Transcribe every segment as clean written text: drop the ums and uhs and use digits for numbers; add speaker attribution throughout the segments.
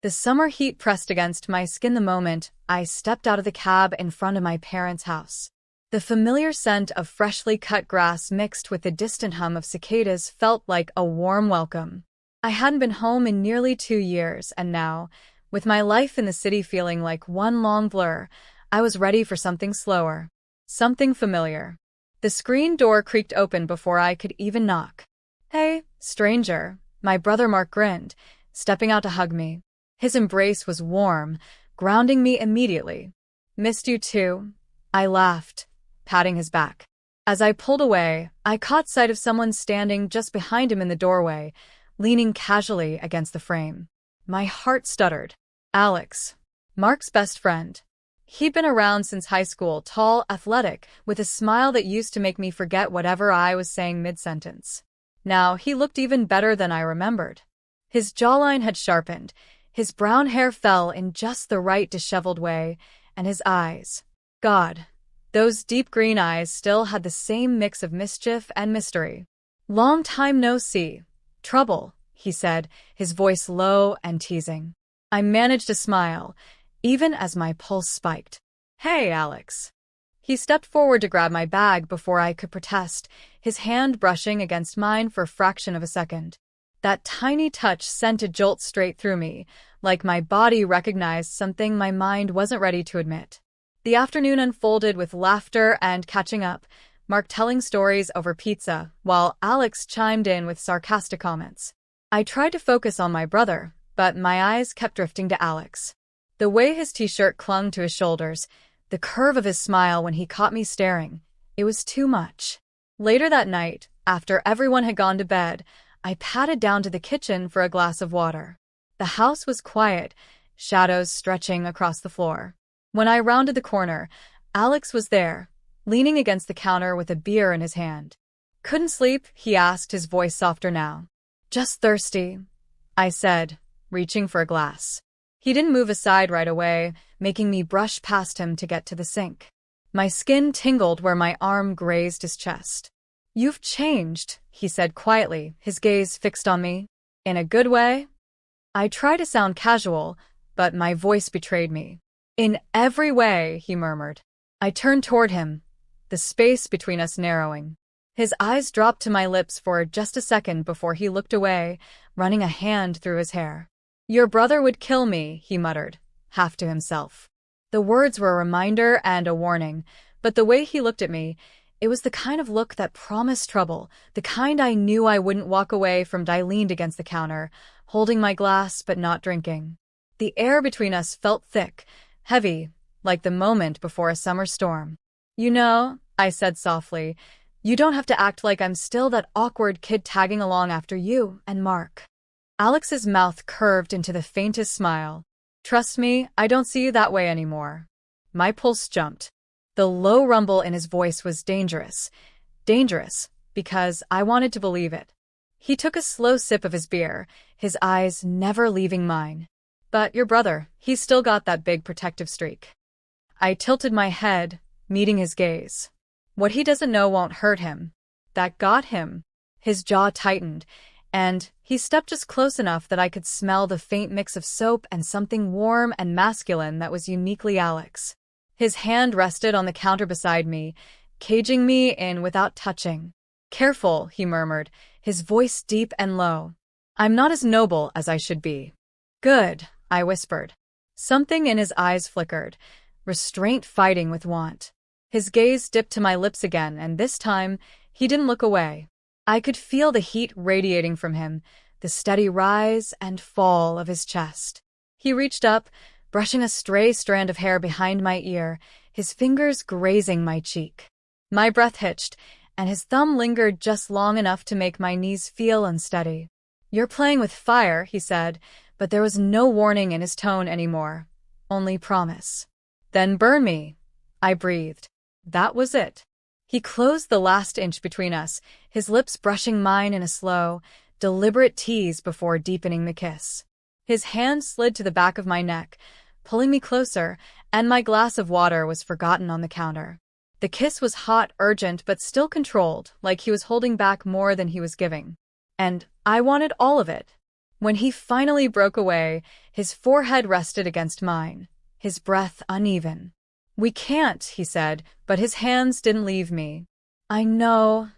Speaker 1: The summer heat pressed against my skin the moment I stepped out of the cab in front of my parents' house. The familiar scent of freshly cut grass mixed with the distant hum of cicadas felt like a warm welcome. I hadn't been home in nearly 2 years, and now, with my life in the city feeling like one long blur, I was ready for something slower. Something familiar. The screen door creaked open before I could even knock. "Hey, stranger," my brother Mark grinned, stepping out to hug me. His embrace was warm, grounding me immediately. "Missed you too," I laughed, patting his back. As I pulled away, I caught sight of someone standing just behind him in the doorway, leaning casually against the frame. My heart stuttered. Alex, Mark's best friend. He'd been around since high school, tall, athletic, with a smile that used to make me forget whatever I was saying mid-sentence. Now he looked even better than I remembered. His jawline had sharpened, his brown hair fell in just the right disheveled way, and his eyes. God, those deep green eyes still had the same mix of mischief and mystery. "Long time no see. Trouble," he said, his voice low and teasing. I managed a smile, even as my pulse spiked. "Hey, Alex." He stepped forward to grab my bag before I could protest, his hand brushing against mine for a fraction of a second. That tiny touch sent a jolt straight through me, like my body recognized something my mind wasn't ready to admit. The afternoon unfolded with laughter and catching up, Mark telling stories over pizza, while Alex chimed in with sarcastic comments. I tried to focus on my brother, but my eyes kept drifting to Alex. The way his t-shirt clung to his shoulders, the curve of his smile when he caught me staring, it was too much. Later that night, after everyone had gone to bed, I padded down to the kitchen for a glass of water. The house was quiet, shadows stretching across the floor. When I rounded the corner, Alex was there, leaning against the counter with a beer in his hand. "Couldn't sleep?" he asked, his voice softer now. "Just thirsty," I said, reaching for a glass. He didn't move aside right away, making me brush past him to get to the sink. My skin tingled where my arm grazed his chest. "You've changed," he said quietly, his gaze fixed on me. "In a good way?" I tried to sound casual, but my voice betrayed me. "In every way," he murmured. I turned toward him, the space between us narrowing. His eyes dropped to my lips for just a second before he looked away, running a hand through his hair. "Your brother would kill me," he muttered, half to himself. The words were a reminder and a warning, but the way he looked at me, it was the kind of look that promised trouble, the kind I knew I wouldn't walk away from. I leaned against the counter, holding my glass but not drinking. The air between us felt thick, heavy, like the moment before a summer storm. "You know," I said softly, "you don't have to act like I'm still that awkward kid tagging along after you and Mark." Alex's mouth curved into the faintest smile. "Trust me, I don't see you that way anymore." My pulse jumped. The low rumble in his voice was dangerous. Dangerous, because I wanted to believe it. He took a slow sip of his beer, his eyes never leaving mine. "But your brother, he's still got that big protective streak." I tilted my head, meeting his gaze. "What he doesn't know won't hurt him." That got him. His jaw tightened, and he stepped just close enough that I could smell the faint mix of soap and something warm and masculine that was uniquely Alex. His hand rested on the counter beside me, caging me in without touching. "Careful," he murmured, his voice deep and low. "I'm not as noble as I should be." "Good," I whispered. Something in his eyes flickered, restraint fighting with want. His gaze dipped to my lips again, and this time, he didn't look away. I could feel the heat radiating from him, the steady rise and fall of his chest. He reached up, brushing a stray strand of hair behind my ear, his fingers grazing my cheek. My breath hitched, and his thumb lingered just long enough to make my knees feel unsteady. "You're playing with fire," he said, but there was no warning in his tone anymore, only promise. "Then burn me," I breathed. That was it. He closed the last inch between us, his lips brushing mine in a slow, deliberate tease before deepening the kiss. His hand slid to the back of my neck, pulling me closer, and my glass of water was forgotten on the counter. The kiss was hot, urgent, but still controlled, like he was holding back more than he was giving. And I wanted all of it. When he finally broke away, his forehead rested against mine, his breath uneven. "We can't," he said, but his hands didn't leave me. "I know,"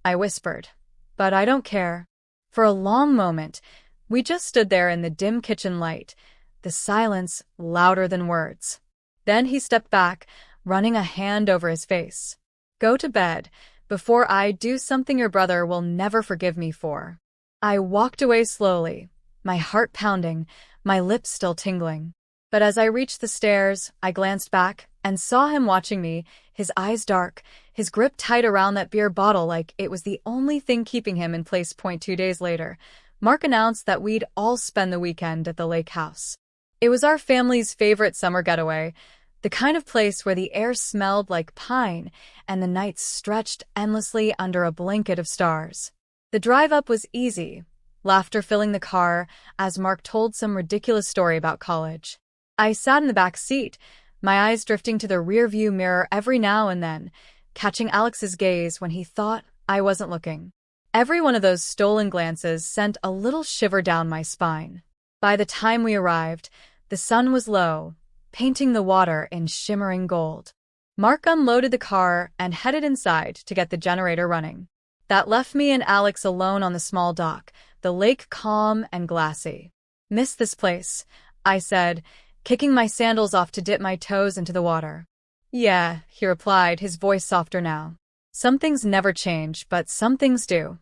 Speaker 1: I whispered, "but I don't care." For a long moment, we just stood there in the dim kitchen light, the silence louder than words. Then he stepped back, running a hand over his face. "Go to bed, before I do something your brother will never forgive me for." I walked away slowly, my heart pounding, my lips still tingling. But as I reached the stairs, I glanced back and saw him watching me, his eyes dark, his grip tight around that beer bottle like it was the only thing keeping him in place. 2 days later, Mark announced that we'd all spend the weekend at the lake house. It was our family's favorite summer getaway, the kind of place where the air smelled like pine and the nights stretched endlessly under a blanket of stars. The drive up was easy, laughter filling the car as Mark told some ridiculous story about college. I sat in the back seat, my eyes drifting to the rearview mirror every now and then, catching Alex's gaze when he thought I wasn't looking. Every one of those stolen glances sent a little shiver down my spine. By the time we arrived, the sun was low, painting the water in shimmering gold. Mark unloaded the car and headed inside to get the generator running. That left me and Alex alone on the small dock, the lake calm and glassy. "Miss this place," I said, kicking my sandals off to dip my toes into the water. "Yeah," he replied, his voice softer now. "Some things never change, but some things do."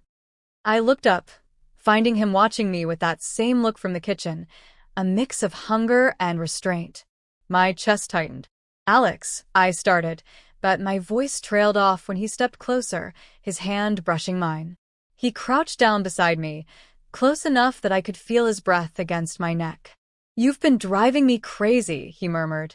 Speaker 1: I looked up, finding him watching me with that same look from the kitchen, a mix of hunger and restraint. My chest tightened. "Alex," I started, but my voice trailed off when he stepped closer, his hand brushing mine. He crouched down beside me, close enough that I could feel his breath against my neck. "You've been driving me crazy," he murmured.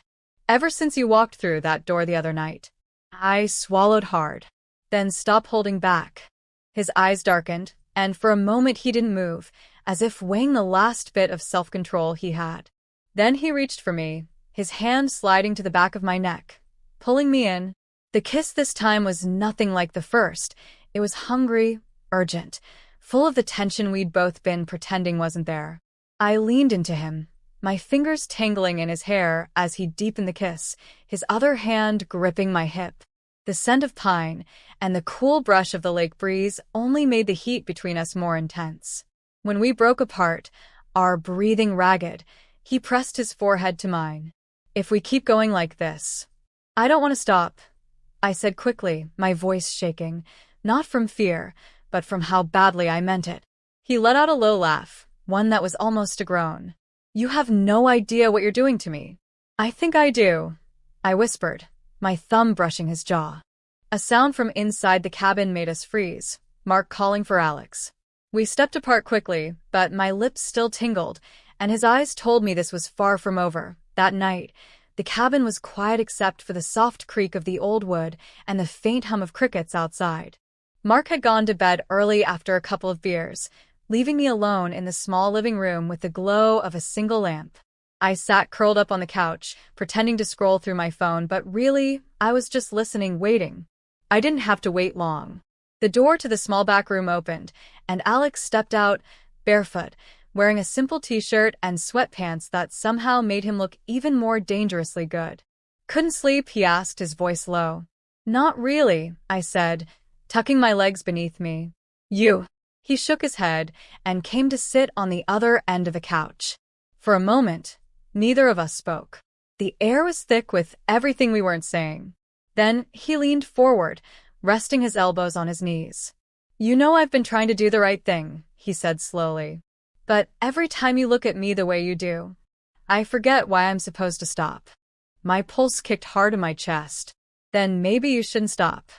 Speaker 1: "Ever since you walked through that door the other night." I swallowed hard. "Then stop holding back." His eyes darkened, and for a moment he didn't move, as if weighing the last bit of self-control he had. Then he reached for me, his hand sliding to the back of my neck, pulling me in. The kiss this time was nothing like the first. It was hungry, urgent, full of the tension we'd both been pretending wasn't there. I leaned into him, my fingers tangling in his hair as he deepened the kiss, his other hand gripping my hip. The scent of pine and the cool brush of the lake breeze only made the heat between us more intense. When we broke apart, our breathing ragged, he pressed his forehead to mine. "If we keep going like this..." "I don't want to stop," I said quickly, my voice shaking, not from fear, but from how badly I meant it. He let out a low laugh, one that was almost a groan. "You have no idea what you're doing to me." "I think I do," I whispered, my thumb brushing his jaw. A sound from inside the cabin made us freeze, Mark calling for Alex. We stepped apart quickly, but my lips still tingled, and his eyes told me this was far from over. That night, the cabin was quiet except for the soft creak of the old wood and the faint hum of crickets outside. Mark had gone to bed early after a couple of beers, leaving me alone in the small living room with the glow of a single lamp. I sat curled up on the couch, pretending to scroll through my phone, but really, I was just listening, waiting. I didn't have to wait long. The door to the small back room opened, and Alex stepped out, barefoot, wearing a simple t-shirt and sweatpants that somehow made him look even more dangerously good. "Couldn't sleep?" he asked, his voice low. "Not really," I said, tucking my legs beneath me. "You." He shook his head and came to sit on the other end of the couch. For a moment, neither of us spoke. The air was thick with everything we weren't saying. Then he leaned forward, resting his elbows on his knees. "You know I've been trying to do the right thing," he said slowly. "But every time you look at me the way you do, I forget why I'm supposed to stop." My pulse kicked hard in my chest. "Then maybe you shouldn't stop."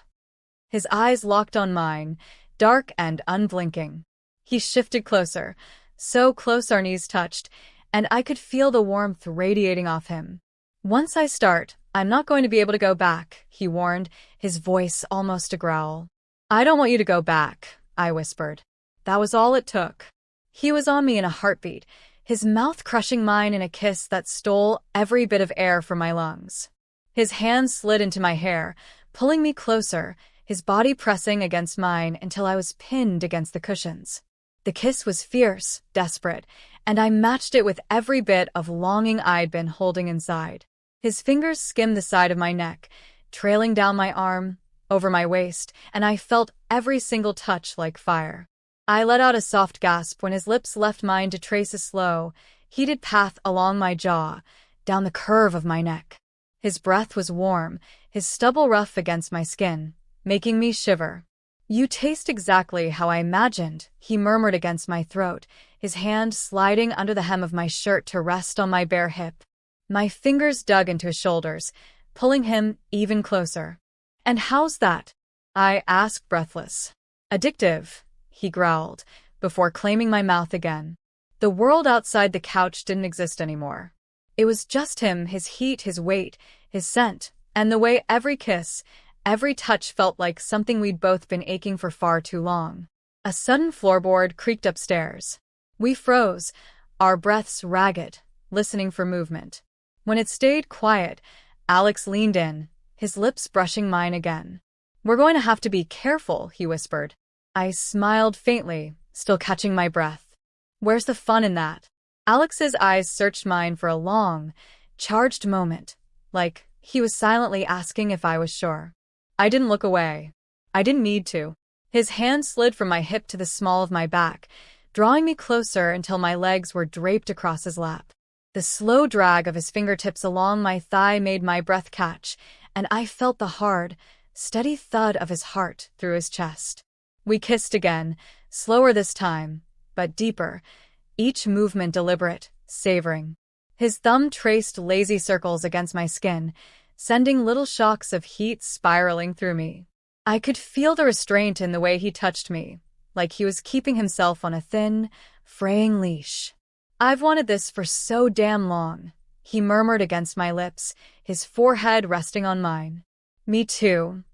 Speaker 1: His eyes locked on mine, dark and unblinking. He shifted closer, so close our knees touched, and I could feel the warmth radiating off him. "Once I start, I'm not going to be able to go back," he warned, his voice almost a growl. "I don't want you to go back," I whispered. That was all it took. He was on me in a heartbeat, his mouth crushing mine in a kiss that stole every bit of air from my lungs. His hand slid into my hair, pulling me closer, his body pressing against mine until I was pinned against the cushions. The kiss was fierce, desperate, and I matched it with every bit of longing I'd been holding inside. His fingers skimmed the side of my neck, trailing down my arm, over my waist, and I felt every single touch like fire. I let out a soft gasp when his lips left mine to trace a slow, heated path along my jaw, down the curve of my neck. His breath was warm, his stubble rough against my skin, making me shiver. "You taste exactly how I imagined," he murmured against my throat, his hand sliding under the hem of my shirt to rest on my bare hip. My fingers dug into his shoulders, pulling him even closer. "And how's that?" I asked, breathless. "Addictive," he growled, before claiming my mouth again. The world outside the couch didn't exist anymore. It was just him, his heat, his weight, his scent, and the way every kiss, every touch felt like something we'd both been aching for far too long. A sudden floorboard creaked upstairs. We froze, our breaths ragged, listening for movement. When it stayed quiet, Alex leaned in, his lips brushing mine again. "We're going to have to be careful," he whispered. I smiled faintly, still catching my breath. "Where's the fun in that?" Alex's eyes searched mine for a long, charged moment, like he was silently asking if I was sure. I didn't look away. I didn't need to. His hand slid from my hip to the small of my back, drawing me closer until my legs were draped across his lap. The slow drag of his fingertips along my thigh made my breath catch, and I felt the hard, steady thud of his heart through his chest. We kissed again, slower this time, but deeper, each movement deliberate, savoring. His thumb traced lazy circles against my skin, sending little shocks of heat spiraling through me. I could feel the restraint in the way he touched me, like he was keeping himself on a thin, fraying leash. "I've wanted this for so damn long," he murmured against my lips, his forehead resting on mine. "Me too,"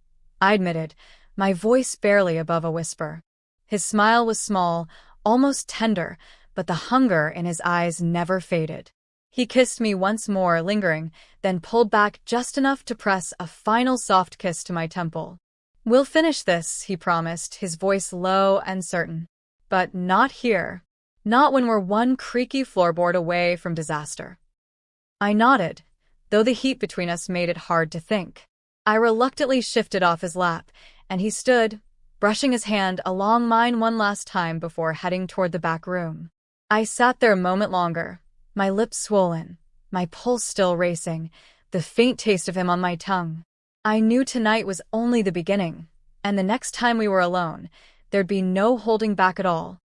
Speaker 1: I admitted, my voice barely above a whisper. His smile was small, almost tender, but the hunger in his eyes never faded. He kissed me once more, lingering, then pulled back just enough to press a final soft kiss to my temple. "We'll finish this," he promised, his voice low and certain. "But not here. Not when we're one creaky floorboard away from disaster." I nodded, though the heat between us made it hard to think. I reluctantly shifted off his lap, and he stood, brushing his hand along mine one last time before heading toward the back room. I sat there a moment longer, my lips swollen, my pulse still racing, the faint taste of him on my tongue. I knew tonight was only the beginning, and the next time we were alone, there'd be no holding back at all.